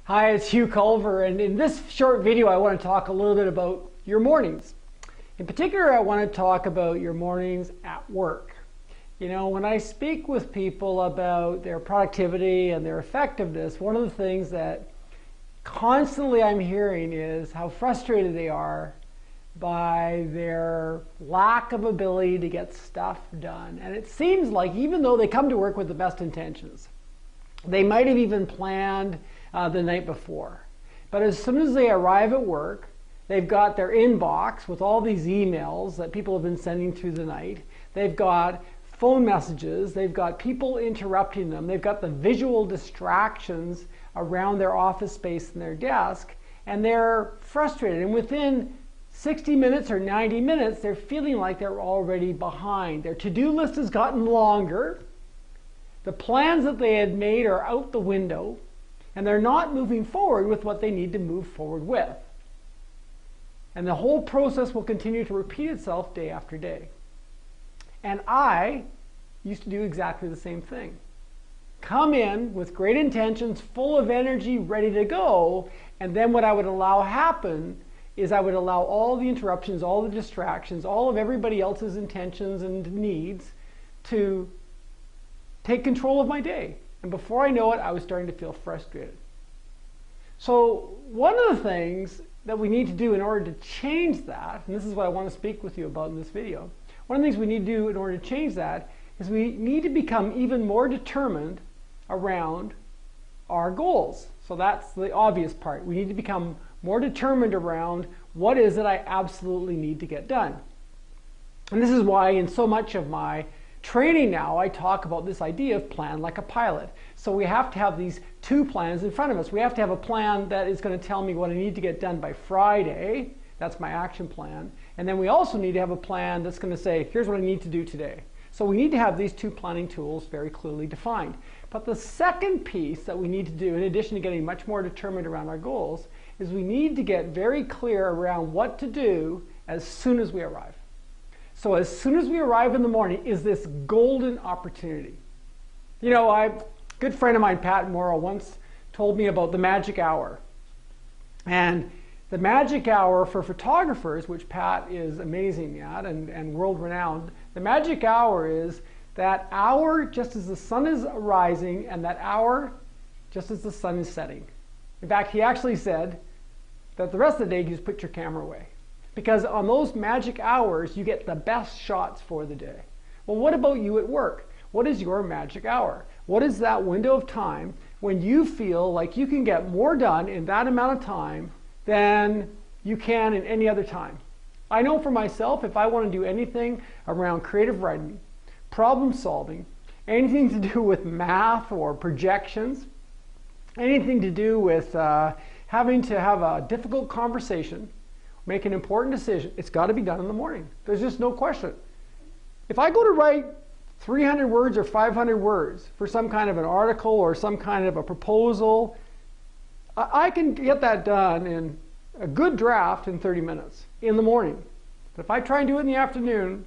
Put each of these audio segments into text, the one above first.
Hi, it's Hugh Culver, and in this short video I want to talk a little bit about your mornings. In particular, I want to talk about your mornings at work. You know, when I speak with people about their productivity and their effectiveness, one of the things that constantly I'm hearing is how frustrated they are by their lack of ability to get stuff done. And it seems like even though they come to work with the best intentions, they might have even planned the night before. But as soon as they arrive at work, they've got their inbox with all these emails that people have been sending through the night. They've got phone messages. They've got people interrupting them. They've got the visual distractions around their office space and their desk. And they're frustrated. And within 60 minutes or 90 minutes, they're feeling like they're already behind. Their to-do list has gotten longer. The plans that they had made are out the window. And they're not moving forward with what they need to move forward with. And the whole process will continue to repeat itself day after day. And I used to do exactly the same thing. Come in with great intentions, full of energy, ready to go, and then what I would allow happen is I would allow all the interruptions, all the distractions, all of everybody else's intentions and needs to take control of my day. And before I know it, I was starting to feel frustrated. So one of the things that we need to do in order to change that, and this is what I want to speak with you about in this video, one of the things we need to do in order to change that is we need to become even more determined around our goals. So that's the obvious part. We need to become more determined around what is it I absolutely need to get done. And this is why in so much of my training now, I talk about this idea of plan like a pilot. So we have to have these two plans in front of us. We have to have a plan that is going to tell me what I need to get done by Friday. That's my action plan. And then we also need to have a plan that's going to say, here's what I need to do today. So we need to have these two planning tools very clearly defined. But the second piece that we need to do, in addition to getting much more determined around our goals, is we need to get very clear around what to do as soon as we arrive. So as soon as we arrive in the morning is this golden opportunity. You know, a good friend of mine, Pat Morrow, once told me about the magic hour. And the magic hour for photographers, which Pat is amazing at and world-renowned, the magic hour is that hour just as the sun is rising and that hour just as the sun is setting. In fact, he actually said that the rest of the day you just put your camera away. Because on those magic hours, you get the best shots for the day. Well, what about you at work? What is your magic hour? What is that window of time when you feel like you can get more done in that amount of time than you can in any other time? I know for myself, if I want to do anything around creative writing, problem solving, anything to do with math or projections, anything to do with having to have a difficult conversation, make an important decision, it's got to be done in the morning. There's just no question. If I go to write 300 words or 500 words for some kind of an article or some kind of a proposal, I can get that done in a good draft in 30 minutes in the morning. But if I try and do it in the afternoon,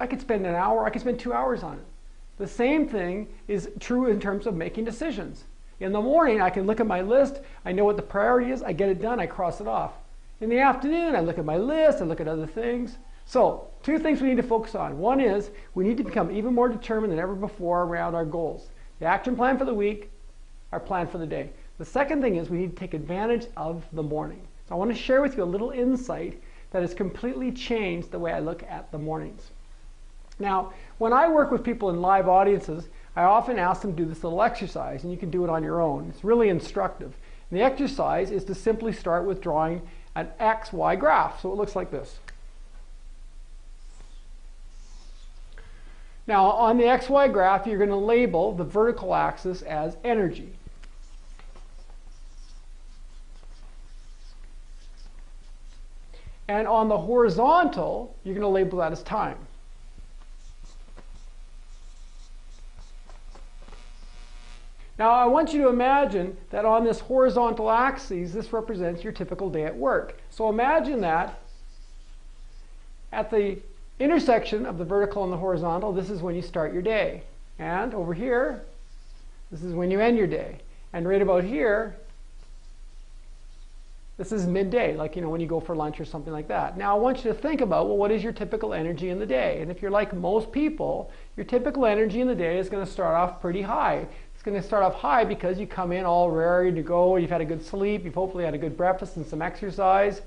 I could spend an hour, I could spend 2 hours on it. The same thing is true in terms of making decisions. In the morning, I can look at my list, I know what the priority is, I get it done, I cross it off. In the afternoon, I look at my list, I look at other things. So, two things we need to focus on. One is we need to become even more determined than ever before around our goals. The action plan for the week, our plan for the day. The second thing is we need to take advantage of the morning. So I want to share with you a little insight that has completely changed the way I look at the mornings. Now, when I work with people in live audiences, I often ask them to do this little exercise, and you can do it on your own. It's really instructive. And the exercise is to simply start with drawing an XY graph. So it looks like this. Now on the XY graph, you're going to label the vertical axis as energy. And on the horizontal, you're going to label that as time. Now I want you to imagine that on this horizontal axis, this represents your typical day at work. So imagine that at the intersection of the vertical and the horizontal, this is when you start your day. And over here, this is when you end your day. And right about here, This is midday, like when you go for lunch or something like that. Now I want you to think about, well, what is your typical energy in the day? And if you're like most people, your typical energy in the day is going to start off pretty high. It's going to start off high because you come in all ready to go, you've had a good sleep, you've hopefully had a good breakfast and some exercise,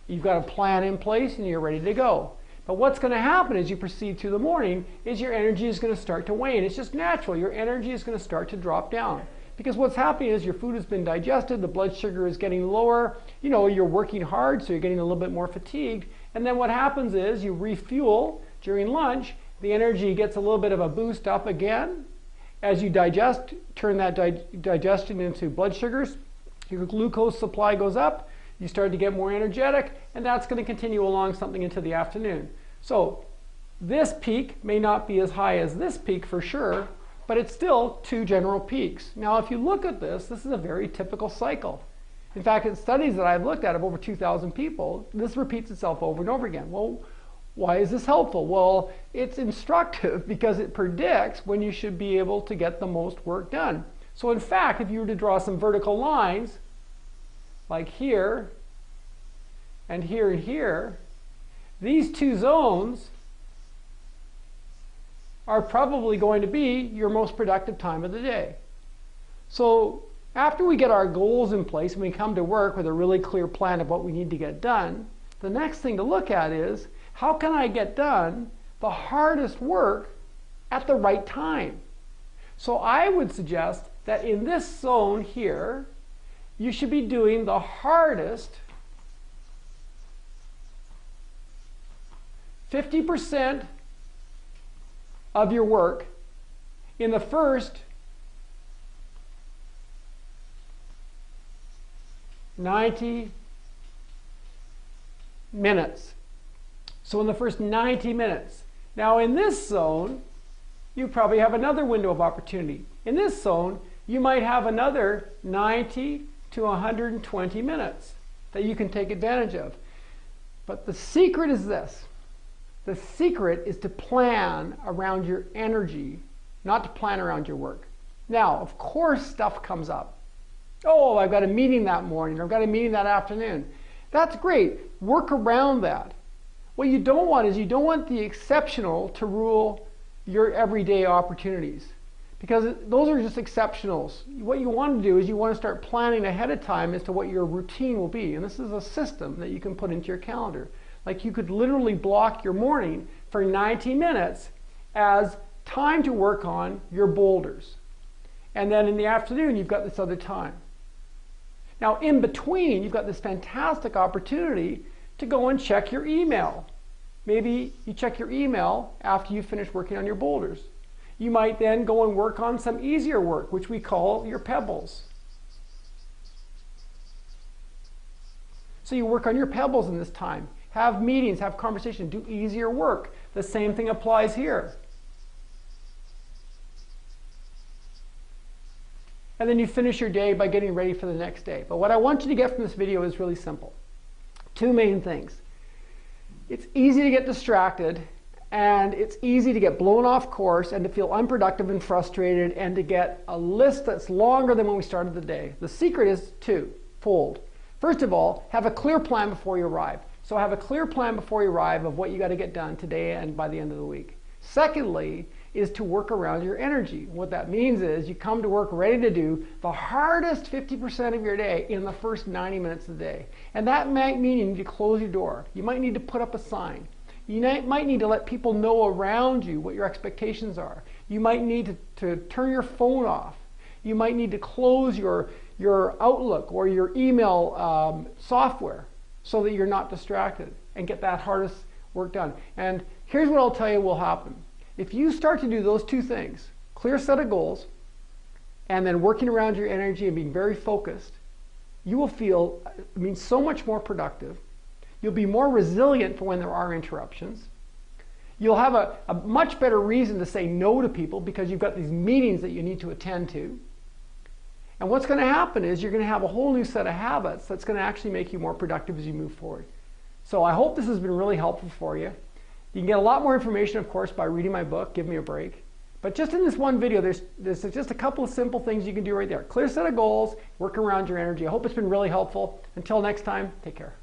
you've got a plan in place and you're ready to go. But what's going to happen as you proceed through the morning is your energy is going to start to wane. It's just natural. Your energy is going to start to drop down. Because what's happening is your food has been digested, the blood sugar is getting lower, you're working hard, so you're getting a little bit more fatigued. And then what happens is you refuel during lunch, the energy gets a little bit of a boost up again. As you digest, turn that digestion into blood sugars, your glucose supply goes up, you start to get more energetic, and that's going to continue along something into the afternoon. So this peak may not be as high as this peak for sure, but it's still two general peaks. Now, if you look at this, this is a very typical cycle. In fact, in studies that I've looked at of over 2,000 people, this repeats itself over and over again. Well, why is this helpful? Well, it's instructive because it predicts when you should be able to get the most work done. So in fact, if you were to draw some vertical lines, like here, and here, and here, these two zones are probably going to be your most productive time of the day. So after we get our goals in place and we come to work with a really clear plan of what we need to get done, the next thing to look at is, how can I get done the hardest work at the right time? So I would suggest that in this zone here, you should be doing the hardest 50% of your work in the first 90 minutes. So in the first 90 minutes. Now in this zone, you probably have another window of opportunity. In this zone, you might have another 90 to 120 minutes that you can take advantage of. But the secret is this. The secret is to plan around your energy, not to plan around your work. Now, of course, stuff comes up. Oh, I've got a meeting that morning, or I've got a meeting that afternoon. That's great. Work around that. What you don't want is you don't want the exceptional to rule your everyday opportunities, because those are just exceptionals. What you want to do is you want to start planning ahead of time as to what your routine will be. And this is a system that you can put into your calendar. Like you could literally block your morning for 90 minutes as time to work on your boulders. And then in the afternoon, you've got this other time. Now, in between, you've got this fantastic opportunity to go and check your email. Maybe you check your email after you finish working on your boulders. You might then go and work on some easier work, which we call your pebbles. So you work on your pebbles in this time. Have meetings, have conversations, do easier work. The same thing applies here. And then you finish your day by getting ready for the next day. But what I want you to get from this video is really simple. Two main things. It's easy to get distracted, and it's easy to get blown off course and to feel unproductive and frustrated and to get a list that's longer than when we started the day. The secret is twofold. First of all, have a clear plan before you arrive. So have a clear plan before you arrive of what you got to get done today and by the end of the week. Secondly, is to work around your energy. What that means is you come to work ready to do the hardest 50% of your day in the first 90 minutes of the day. And that might mean you need to close your door. You might need to put up a sign. You might need to let people know around you what your expectations are. You might need to turn your phone off. You might need to close your Outlook or your email software so that you're not distracted and get that hardest work done. And here's what I'll tell you will happen. If you start to do those two things, clear set of goals, and then working around your energy and being very focused, you will feel, so much more productive. You'll be more resilient for when there are interruptions. You'll have a much better reason to say no to people because you've got these meetings that you need to attend to. And what's going to happen is you're going to have a whole new set of habits that's going to actually make you more productive as you move forward. So I hope this has been really helpful for you. You can get a lot more information, of course, by reading my book, Give Me a Break. But just in this one video, there's just a couple of simple things you can do right there. Clear set of goals, work around your energy. I hope it's been really helpful. Until next time, take care.